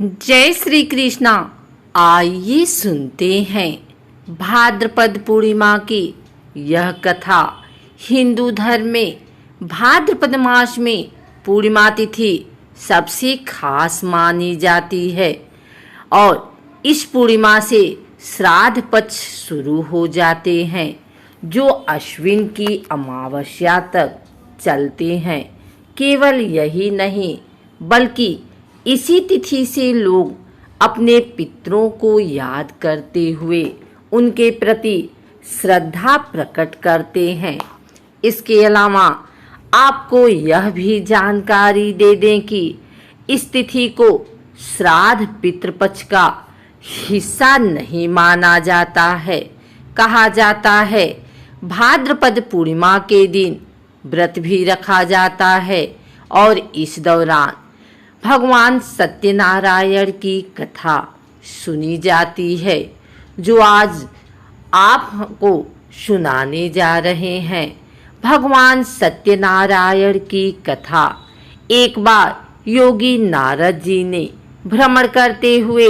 जय श्री कृष्णा। आइए सुनते हैं भाद्रपद पूर्णिमा की यह कथा। हिंदू धर्म में भाद्रपद मास में पूर्णिमा तिथि सबसे खास मानी जाती है और इस पूर्णिमा से श्राद्ध पक्ष शुरू हो जाते हैं जो अश्विन की अमावस्या तक चलते हैं। केवल यही नहीं बल्कि इसी तिथि से लोग अपने पितरों को याद करते हुए उनके प्रति श्रद्धा प्रकट करते हैं। इसके अलावा आपको यह भी जानकारी दे दें कि इस तिथि को श्राद्ध पितृपक्ष का हिस्सा नहीं माना जाता है। कहा जाता है भाद्रपद पूर्णिमा के दिन व्रत भी रखा जाता है और इस दौरान भगवान सत्यनारायण की कथा सुनी जाती है जो आज आपको सुनाने जा रहे हैं। भगवान सत्यनारायण की कथा एक बार योगी नारद जी ने भ्रमण करते हुए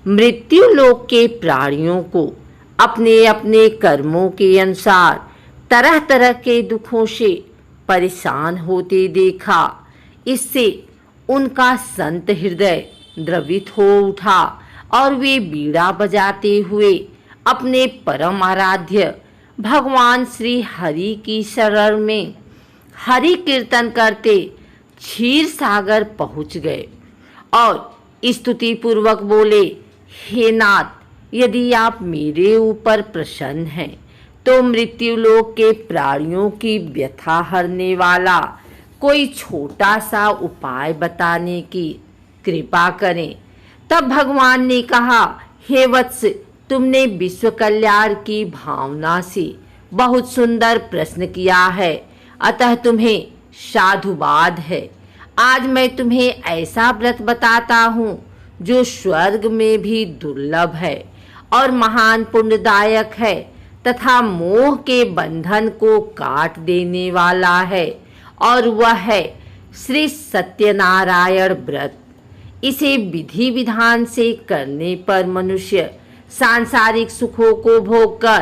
मृत्यु लोक के प्राणियों को अपने अपने कर्मों के अनुसार तरह तरह के दुखों से परेशान होते देखा। इससे उनका संत हृदय द्रवित हो उठा और वे बीड़ा बजाते हुए अपने परम आराध्य भगवान श्री हरि की शरण में हरि कीर्तन करते क्षीर सागर पहुँच गए और स्तुति पूर्वक बोले, हे नाथ, यदि आप मेरे ऊपर प्रसन्न हैं तो मृत्युलोक के प्राणियों की व्यथा हरने वाला कोई छोटा सा उपाय बताने की कृपा करें। तब भगवान ने कहा, हे वत्स, तुमने विश्व कल्याण की भावना से बहुत सुंदर प्रश्न किया है, अतः तुम्हें साधुवाद है। आज मैं तुम्हें ऐसा व्रत बताता हूँ जो स्वर्ग में भी दुर्लभ है और महान पुण्यदायक है तथा मोह के बंधन को काट देने वाला है, और वह है श्री सत्यनारायण व्रत। इसे विधि विधान से करने पर मनुष्य सांसारिक सुखों को भोगकर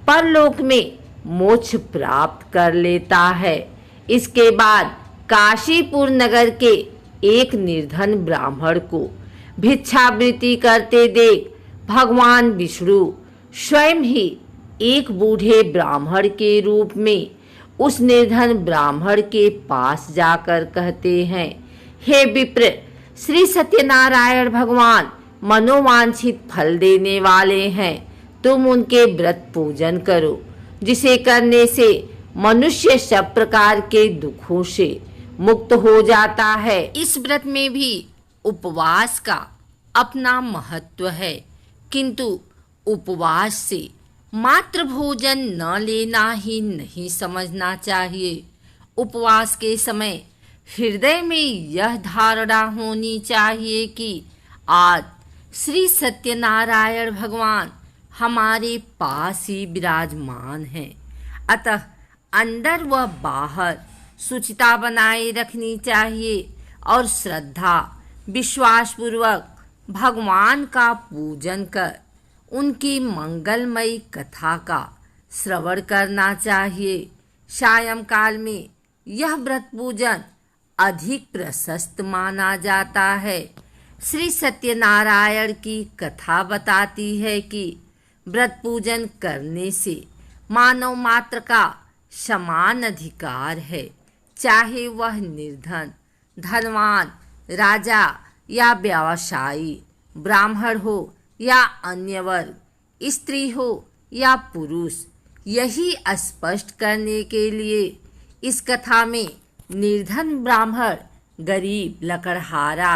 परलोक में मोक्ष प्राप्त कर लेता है। इसके बाद काशीपुर नगर के एक निर्धन ब्राह्मण को भिक्षावृत्ति करते देख भगवान विष्णु स्वयं ही एक बूढ़े ब्राह्मण के रूप में उस निर्धन ब्राह्मण के पास जाकर कहते हैं, हे विप्र, श्री सत्यनारायण भगवान मनोवांछित फल देने वाले हैं। तुम उनके व्रत पूजन करो, जिसे करने से मनुष्य सब प्रकार के दुखों से मुक्त हो जाता है। इस व्रत में भी उपवास का अपना महत्व है, किंतु उपवास से मात्र भोजन न लेना ही नहीं समझना चाहिए। उपवास के समय हृदय में यह धारणा होनी चाहिए कि आज श्री सत्यनारायण भगवान हमारे पास ही विराजमान हैं, अतः अंदर व बाहर शुचिता बनाए रखनी चाहिए और श्रद्धा विश्वास पूर्वक भगवान का पूजन कर उनकी मंगलमयी कथा का श्रवण करना चाहिए। सायंकाल में यह व्रत पूजन अधिक प्रशस्त माना जाता है। श्री सत्यनारायण की कथा बताती है कि व्रत पूजन करने से मानव मात्र का समान अधिकार है, चाहे वह निर्धन, धनवान, राजा या व्यवसायी, ब्राह्मण हो या अन्य वर्ग, स्त्री हो या पुरुष। यही स्पष्ट करने के लिए इस कथा में निर्धन ब्राह्मण, गरीब लकड़हारा,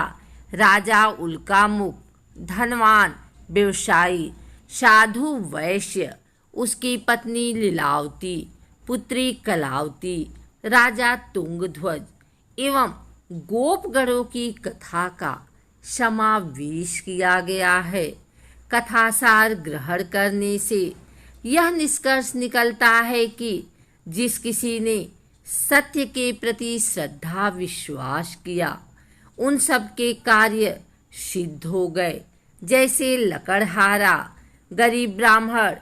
राजा उल्कामुख, धनवान व्यवसायी, साधु वैश्य, उसकी पत्नी लीलावती, पुत्री कलावती, राजा तुंगध्वज एवं गोपगणों की कथा का समावेश किया गया है। कथासार ग्रहण करने से यह निष्कर्ष निकलता है कि जिस किसी ने सत्य के प्रति श्रद्धा विश्वास किया, उन सब के कार्य सिद्ध हो गए। जैसे लकड़हारा गरीब ब्राह्मण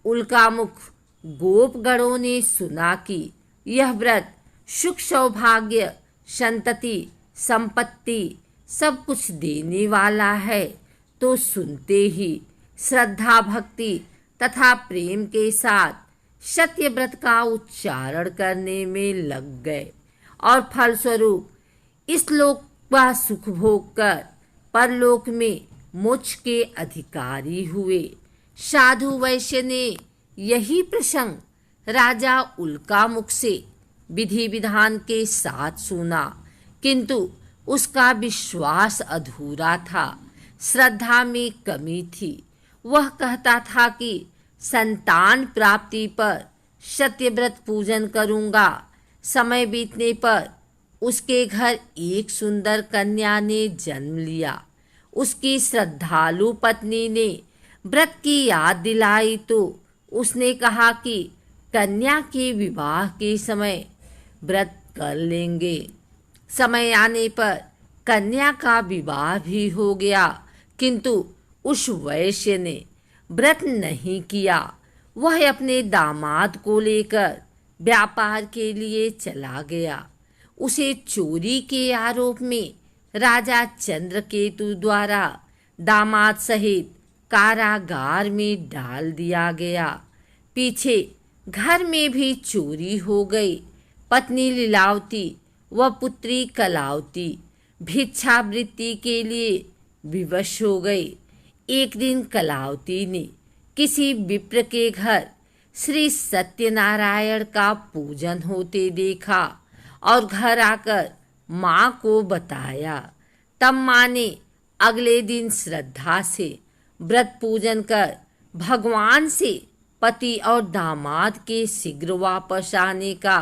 उल्कामुख गोपगणों ने सुना कि यह व्रत सुख सौभाग्य संतति संपत्ति सब कुछ देने वाला है, तो सुनते ही श्रद्धा भक्ति तथा प्रेम के साथ सत्य व्रत का उच्चारण करने में लग गए और फलस्वरूप इस लोक का सुख भोग कर परलोक में मोक्ष के अधिकारी हुए। साधु वैश्य ने यही प्रसंग राजा उल्कामुख से विधि विधान के साथ सुना, किंतु उसका विश्वास अधूरा था, श्रद्धा में कमी थी। वह कहता था कि संतान प्राप्ति पर सत्यव्रत पूजन करूंगा। समय बीतने पर उसके घर एक सुंदर कन्या ने जन्म लिया। उसकी श्रद्धालु पत्नी ने व्रत की याद दिलाई तो उसने कहा कि कन्या के विवाह के समय व्रत कर लेंगे। समय आने पर कन्या का विवाह भी हो गया, किंतु उस वैश्य ने व्रत नहीं किया। वह अपने दामाद को लेकर व्यापार के लिए चला गया। उसे चोरी के आरोप में राजा चंद्रकेतु द्वारा दामाद सहित कारागार में डाल दिया गया। पीछे घर में भी चोरी हो गई। पत्नी लीलावती व पुत्री कलावती भिक्षावृत्ति के लिए विवश हो गई। एक दिन कलावती ने किसी विप्र के घर श्री सत्यनारायण का पूजन होते देखा और घर आकर माँ को बताया। तब माँ ने अगले दिन श्रद्धा से व्रत पूजन कर भगवान से पति और दामाद के शीघ्र वापस आने का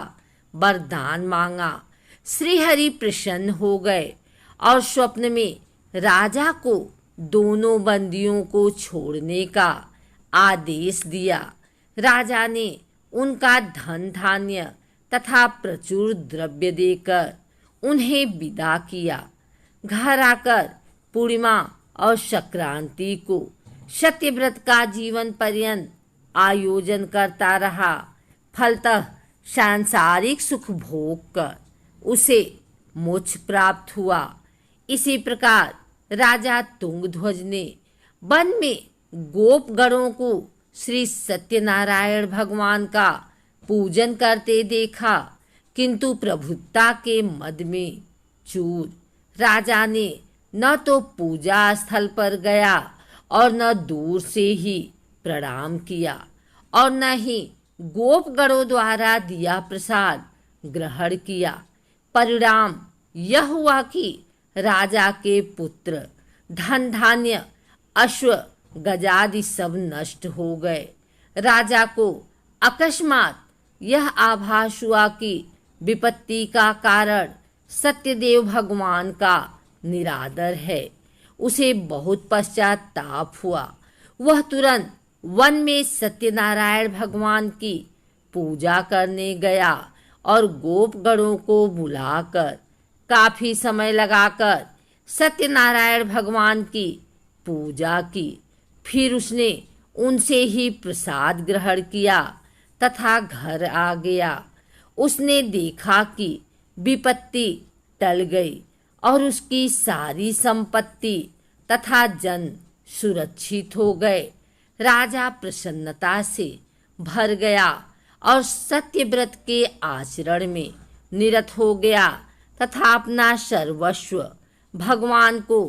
वरदान मांगा। श्रीहरि प्रसन्न हो गए और स्वप्न में राजा को दोनों बंदियों को छोड़ने का आदेश दिया। राजा ने उनका धन धान्य तथा प्रचुर द्रव्य देकर उन्हें विदा किया। घर आकर पूर्णिमा और संक्रांति को सत्यव्रत का जीवन पर्यंत आयोजन करता रहा। फलतः सांसारिक सुख भोग कर उसे मोक्ष प्राप्त हुआ। इसी प्रकार राजा तुंगध्वज ने वन में गोपगणों को श्री सत्यनारायण भगवान का पूजन करते देखा, किंतु प्रभुता के मद में चूर राजा ने न तो पूजा स्थल पर गया और न दूर से ही प्रणाम किया और न ही गोपगणों द्वारा दिया प्रसाद ग्रहण किया। परिणाम यह हुआ कि राजा के पुत्र धन धान्य अश्व गजादि सब नष्ट हो गए। राजा को अकस्मात यह आभास हुआ कि विपत्ति का कारण सत्यदेव भगवान का निरादर है। उसे बहुत पश्चाताप हुआ। वह तुरंत वन में सत्यनारायण भगवान की पूजा करने गया और गोपगणों को बुलाकर काफी समय लगाकर सत्यनारायण भगवान की पूजा की। फिर उसने उनसे ही प्रसाद ग्रहण किया तथा घर आ गया। उसने देखा कि विपत्ति टल गई और उसकी सारी संपत्ति तथा जन सुरक्षित हो गए। राजा प्रसन्नता से भर गया और सत्यव्रत के आचरण में निरत हो गया तथा अपना सर्वस्व भगवान को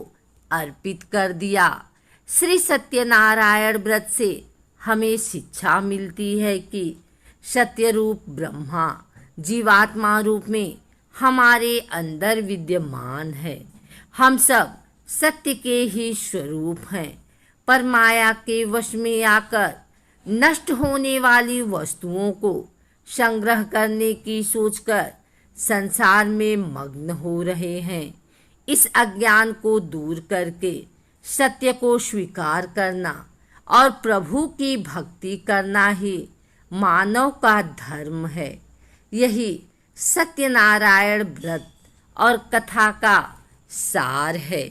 अर्पित कर दिया। श्री सत्यनारायण व्रत से हमें शिक्षा मिलती है कि सत्य रूप ब्रह्मा जीवात्मा रूप में हमारे अंदर विद्यमान है। हम सब सत्य के ही स्वरूप हैं, पर माया के वश में आकर नष्ट होने वाली वस्तुओं को संग्रह करने की सोचकर संसार में मग्न हो रहे हैं। इस अज्ञान को दूर करके सत्य को स्वीकार करना और प्रभु की भक्ति करना ही मानव का धर्म है। यही सत्यनारायण व्रत और कथा का सार है।